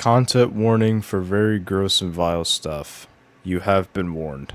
Content warning for very gross and vile stuff. You have been warned.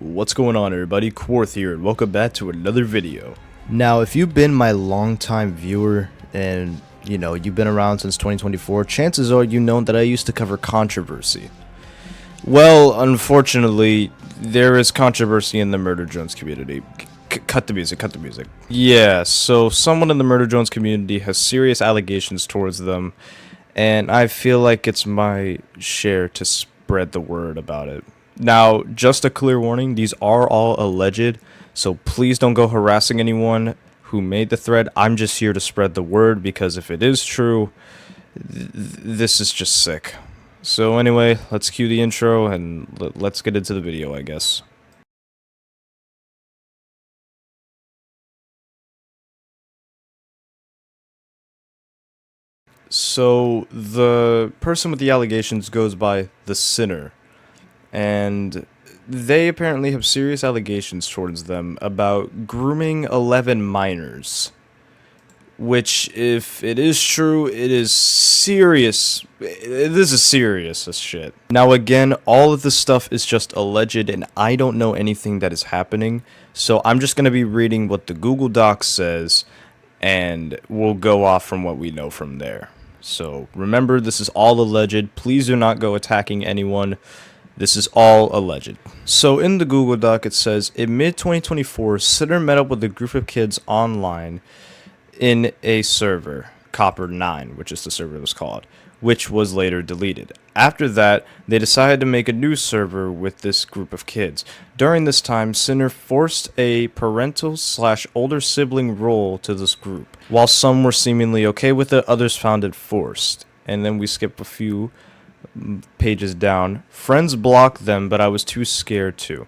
What's going on, everybody? Quarth here, and welcome back to another video. Now, if you've been my longtime viewer and, you've been around since 2024, chances are you know that I used to cover controversy. Well, unfortunately, there is controversy in the Murder Jones community. Cut the music, cut the music. Yeah, so someone in the Murder Jones community has serious allegations towards them, and I feel like it's my share to spread the word about it. Now, just a clear warning, these are all alleged, so please don't go harassing anyone who made the thread. I'm just here to spread the word, because if it is true, this is just sick. So anyway, let's cue the intro, and let's get into the video, I guess. So, the person with the allegations goes by the CYNer, and they apparently have serious allegations towards them about grooming 11 minors. Which, if it is true, it is serious. This is serious as shit. Now again, all of this stuff is just alleged, and I don't know anything that is happening, so I'm just going to be reading what the Google Doc says, and we'll go off from what we know from there. So remember, this is all alleged. Please do not go attacking anyone. This is all alleged. So in the Google Doc, it says, in mid-2024, CYNer met up with a group of kids online in a server, Copper 9, which is the server it was called, which was later deleted. After that, they decided to make a new server with this group of kids. During this time, CYNer forced a parental/older sibling role to this group. While some were seemingly okay with it, others found it forced. And then we skip a few pages down. Friends blocked them, but I was too scared to.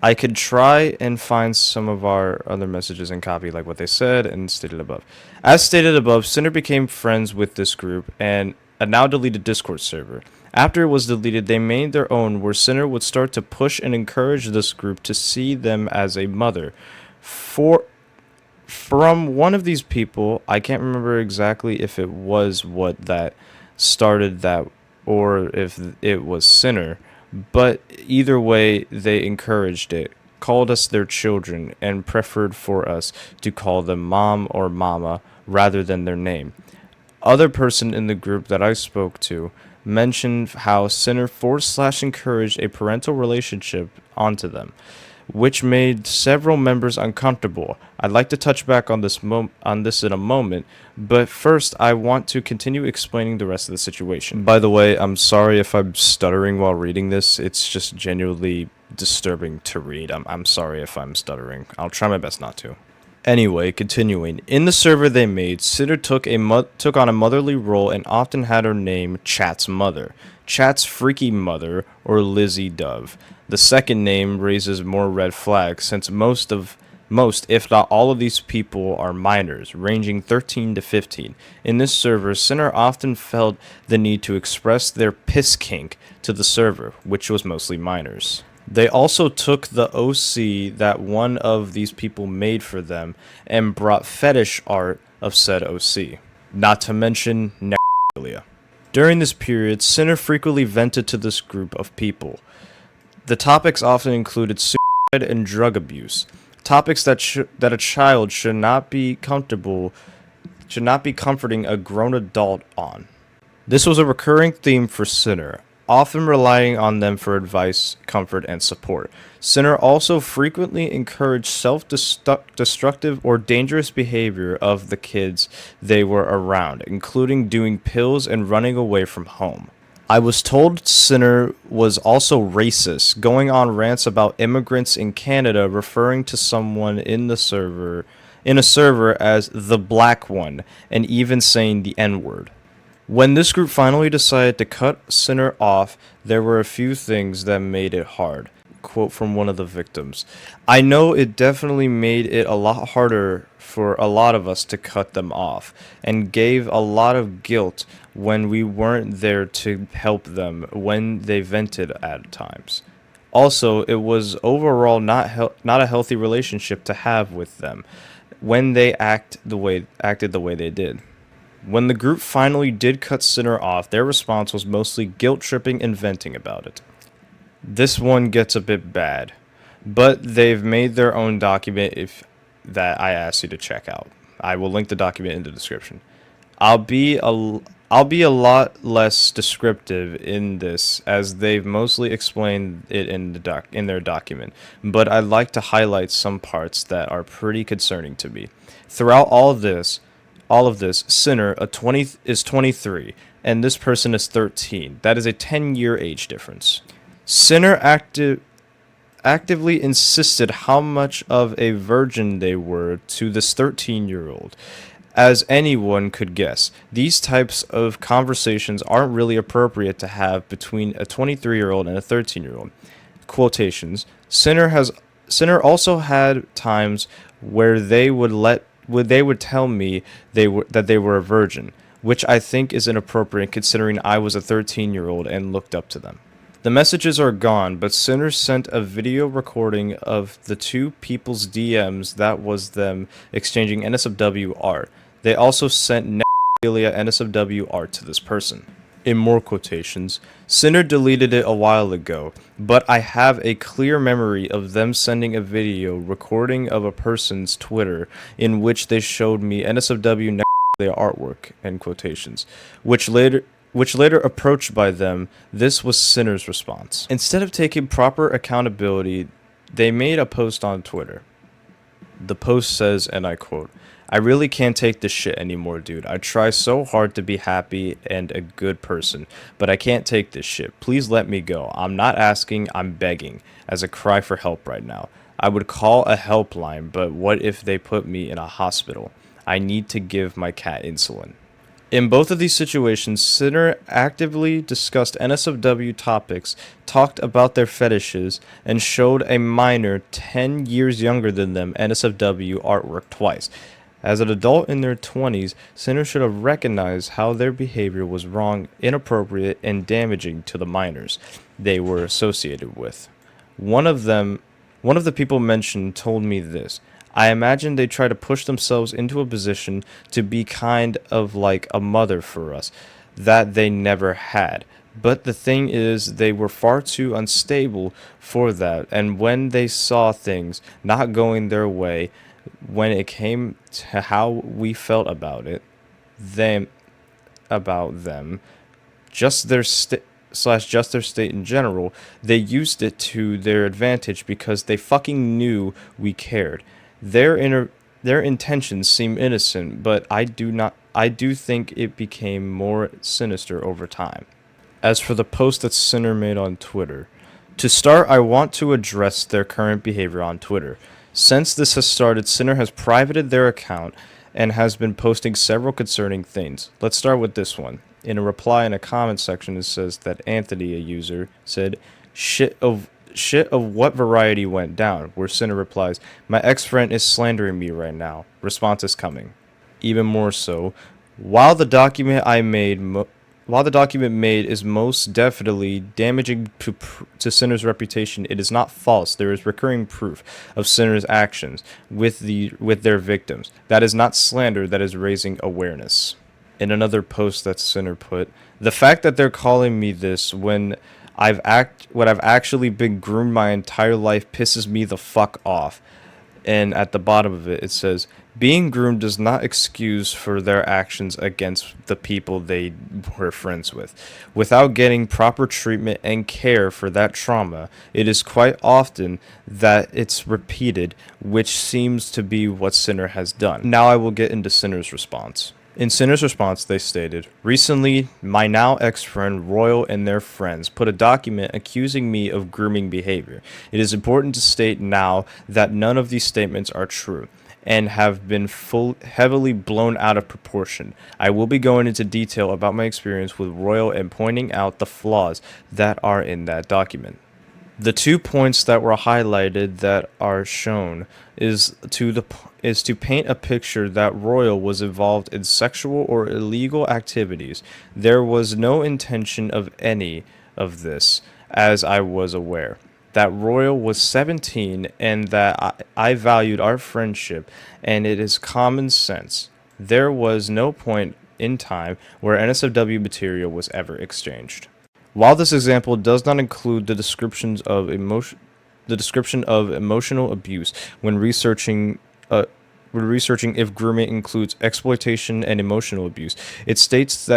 I could try and find some of our other messages and copy like what they said and stated above. As stated above, CYNer became friends with this group and a now deleted Discord server. After it was deleted, they made their own where CYNer would start to push and encourage this group to see them as a mother. From one of these people, I can't remember exactly if it was what that started that or if it was CYNer. But either way, they encouraged it, called us their children, and preferred for us to call them mom or mama rather than their name. Other person in the group that I spoke to mentioned how CYNer forced/encouraged a parental relationship onto them, which made several members uncomfortable. I'd like to touch back on this in a moment, but first I want to continue explaining the rest of the situation. By the way, I'm sorry if I'm stuttering while reading this. It's just genuinely disturbing to read. I'm sorry if I'm stuttering. I'll try my best not to. Anyway, continuing. In the server they made, CYNer took on a motherly role and often had her name Chat's mother, Chat's freaky mother, or Lizzie Dove. The second name raises more red flags since most, if not all of these people are minors, ranging 13 to 15. In this server, CYNer often felt the need to express their piss kink to the server, which was mostly minors. They also took the OC that one of these people made for them and brought fetish art of said OC. Not to mention necrophilia. During this period, CYNer frequently vented to this group of people. The topics often included suicide and drug abuse, topics that a child should not be comforting a grown adult on. This was a recurring theme for CYNer, often relying on them for advice, comfort, and support. CYNer also frequently encouraged self-destructive or dangerous behavior of the kids they were around, including doing pills and running away from home. I was told CYNer was also racist, going on rants about immigrants in Canada, referring to someone in a server as the black one, and even saying the N-word. When this group finally decided to cut CYNer off, there were a few things that made it hard. Quote from one of the victims. I know it definitely made it a lot harder for a lot of us to cut them off, and gave a lot of guilt when we weren't there to help them when they vented at times. Also, it was overall not a healthy relationship to have with them when they acted the way they did. When the group finally did cut CYNer off, their response was mostly guilt-tripping and venting about it. This one gets a bit bad, but they've made their own document if that I asked you to check out. I will link the document in the description. I'll be a I'll be a lot less descriptive in this as they've mostly explained it in their document, but I'd like to highlight some parts that are pretty concerning to me. Throughout all of this, CYNer is 23 and this person is 13. That is a 10-year age difference. CYNer actively insisted how much of a virgin they were to this 13-year-old. As anyone could guess, these types of conversations aren't really appropriate to have between a 23-year-old and a 13-year-old. Quotations. CYNer also had times where they would tell me that they were a virgin, which I think is inappropriate considering I was a 13-year-old and looked up to them. The messages are gone, but CYNer sent a video recording of the two people's DMs that was them exchanging NSFW art. They also sent necrophilia NSFW art to this person. In more quotations, CYNer deleted it a while ago, but I have a clear memory of them sending a video recording of a person's Twitter in which they showed me NSFW necrophilia artwork, end quotations, which later approached by them. This was CYNer's response. Instead of taking proper accountability, they made a post on Twitter. The post says, and I quote, "I really can't take this shit anymore, dude. I try so hard to be happy and a good person, but I can't take this shit. Please let me go. I'm not asking, I'm begging, as a cry for help right now. I would call a helpline, but what if they put me in a hospital? I need to give my cat insulin." In both of these situations, CYNer actively discussed NSFW topics, talked about their fetishes, and showed a minor 10 years younger than them NSFW artwork twice. As an adult in their 20s, CYNer should have recognized how their behavior was wrong, inappropriate, and damaging to the minors they were associated with. One of the people mentioned told me this: "I imagine they try to push themselves into a position to be kind of like a mother for us that they never had. But the thing is, they were far too unstable for that, and when they saw things not going their way, when it came to how we felt them, just their just their state in general, they used it to their advantage because they fucking knew we cared. Their intentions seem innocent, but I do think it became more sinister over time." As for the post that CYNer made on Twitter, to start, I want to address their current behavior on Twitter. Since this has started, CYNer has privated their account and has been posting several concerning things. Let's start with this one. In a reply in a comment section, it says that Anthony, a user, said, shit of what variety went down?" Where CYNer replies, "My ex-friend is slandering me right now. Response is coming." Even more so, while the document made is most definitely damaging to CYNer's reputation, it is not false. There is recurring proof of CYNer's actions with their victims. That is not slander, that is raising awareness. In another post that CYNer put, "The fact that they're calling me this when I've actually been groomed my entire life pisses me the fuck off." And at the bottom of it, it says, "Being groomed does not excuse for their actions against the people they were friends with. Without getting proper treatment and care for that trauma, it is quite often that it's repeated, which seems to be what CYNer has done." Now I will get into CYNer's response. In CYNer's response, they stated, "Recently, my now ex-friend Royal and their friends put a document accusing me of grooming behavior. It is important to state now that none of these statements are true and have been heavily blown out of proportion. I will be going into detail about my experience with Royal and pointing out the flaws that are in that document. The 2 points that were highlighted that are shown is to paint a picture that Royal was involved in sexual or illegal activities. There was no intention of any of this, as I was aware. That Royal was 17 and that I valued our friendship, and it is common sense. There was no point in time where NSFW material was ever exchanged. While this example does not include the description of emotional abuse when researching uh, if grooming includes exploitation and emotional abuse. It states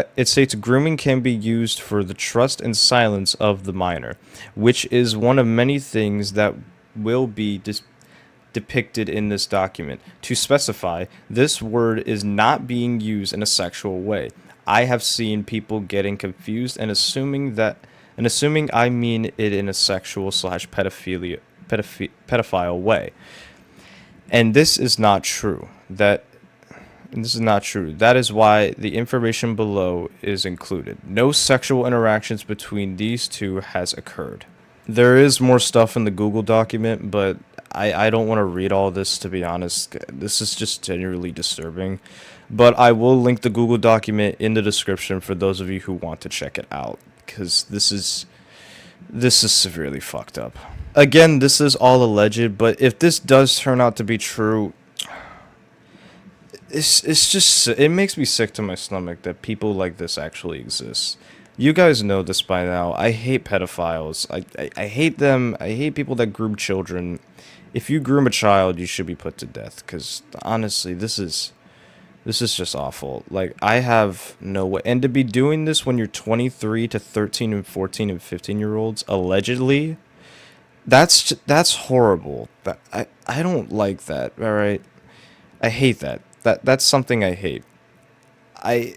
grooming can be used for the trust and silence of the minor, which is one of many things that will be depicted in this document. To specify, this word is not being used in a sexual way. I have seen people getting confused and assuming I mean it in a sexual slash pedophile way. And this is not true. This is not true. That is why the information below is included. No sexual interactions between these two has occurred. There is more stuff in the Google document, but I don't want to read all this, to be honest. This is just genuinely disturbing. But I will link the Google document in the description for those of you who want to check it out, because this is severely fucked up. Again, this is all alleged, but if this does turn out to be true, it's just, it makes me sick to my stomach that people like this actually exist. You guys know this by now. I hate pedophiles. I hate them. I hate people that groom children. If you groom a child, you should be put to death, because honestly, this is just awful. Like, I have no way. And to be doing this when you're 23 to 13 and 14 and 15-year-olds, allegedly, that's horrible. I don't like that, all right? I hate that. That's something I hate. I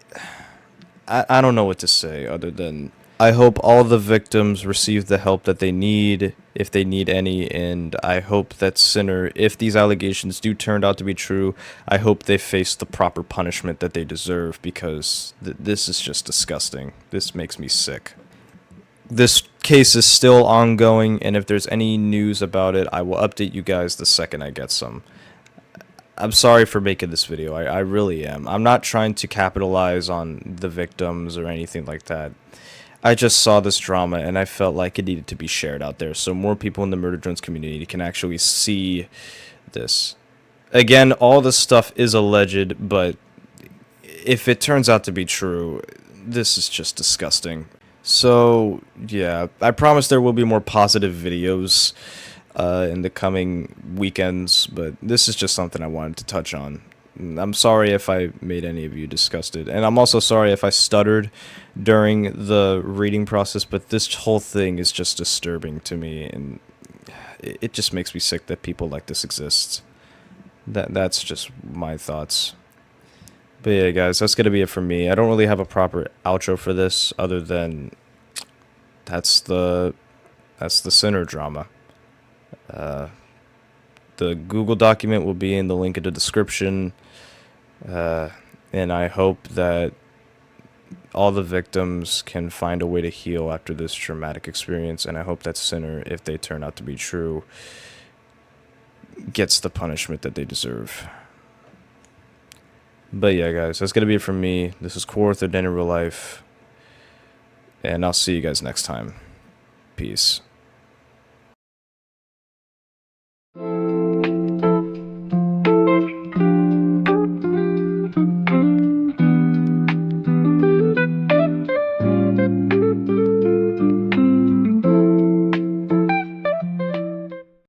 I don't know what to say other than I hope all the victims receive the help that they need, if they need any, and I hope that CYNer, if these allegations do turn out to be true, I hope they face the proper punishment that they deserve, because this is just disgusting. This makes me sick. This case is still ongoing, and if there's any news about it, I will update you guys the second I get some. I'm sorry for making this video. I really am. I'm not trying to capitalize on the victims or anything like that. I just saw this drama and I felt like it needed to be shared out there so more people in the murder drones community can actually see this. Again, all this stuff is alleged, but if it turns out to be true, this is just disgusting. So, yeah, I promise there will be more positive videos in the coming weekends, but this is just something I wanted to touch on. I'm sorry if I made any of you disgusted, and I'm also sorry if I stuttered during the reading process, but this whole thing is just disturbing to me, and it just makes me sick that people like this exist. That's just my thoughts. But yeah, guys, that's gonna be it for me. I don't really have a proper outro for this, other than that's the CYNer drama. The Google document will be in the link in the description, and I hope that all the victims can find a way to heal after this traumatic experience, and I hope that CYNer, if they turn out to be true, gets the punishment that they deserve. But yeah, guys, that's gonna be it from me. This is Quarth, or Dead in Real Life, and I'll see you guys next time. Peace.